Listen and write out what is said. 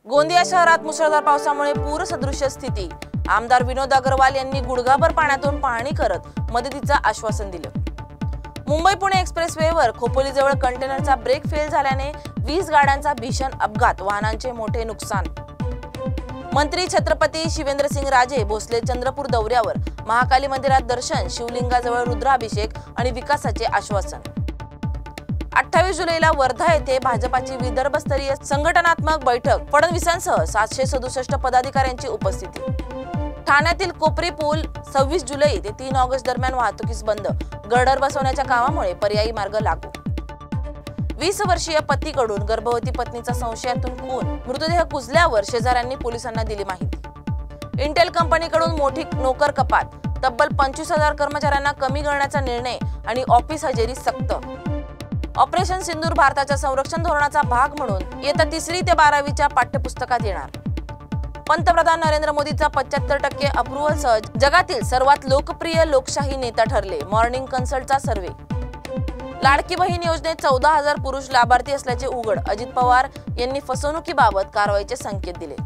गोंदिया शहरात मुसळधार पावसामुळे पूरसदृश्य स्थिती। आमदार विनोद अग्रवाल यांनी गुडघाभर पाण्यातून पाहणी करत मदतीचं आश्वासन दिलं। मुंबई पुणे एक्सप्रेसवेवर खोपोलीजवळ कंटेनरचा ब्रेक फेल झाल्याने 20 गाड्यांचा भीषण अपघात, वाहनांचे मोठे नुकसान। मंत्री छत्रपती शिवेंद्रसिंग राजे भोसले चंद्रपूर दौऱ्यावर, महाकाली मंदिरात दर्शन, शिवलिंगाजवळ रुद्राभिषेक आणि विकासाचे आश्वासन। 28 जुलैला वर्धा येथे भाजपाची विदर्भस्तरीय संघटनात्मक बैठक, फडणवीसांसह 767 पदाधिकाऱ्यांची उपस्थिती। ठाण्यातील कोपरी पूल 26 जुलै ते 3 ऑगस्ट दरम्यान वाहतुकीस बंद, गर्डर बसवण्याच्या कामामुळे पर्यायी मार्ग लागू। 20 वर्षीय पतीकडून गर्भवती पत्नीचा संशयातून खून, मृतदेह कुजल्यावर शेजाऱ्यांनी पोलिसांना दिली माहिती। इंटेल कंपनीकडून मोठी नोकर कपात, तब्बल 25,000 कर्मचाऱ्यांना कमी करण्याचा निर्णय आणि ऑफिस हजेरी सक्त। ऑपरेशन सिंदूर भारताच्या संरक्षण धोरणाचा भाग म्हणून इयत्ता 3री ते 12वीच्या पाठ्यपुस्तकात येणार। पंतप्रधान नरेंद्र मोदीचा 75% अप्रुव्हलसह जगातील सर्वात लोकप्रिय लोकशाही नेता ठरले, मॉर्निंग कन्सल्टचा सर्व्हे। लाडकी बहीण योजनेत 14,000 पुरुष लाभार्थी असल्याचे उघड, अजित पवार यांनी फसवणुकीबाबत कारवाईचे संकेत दिले।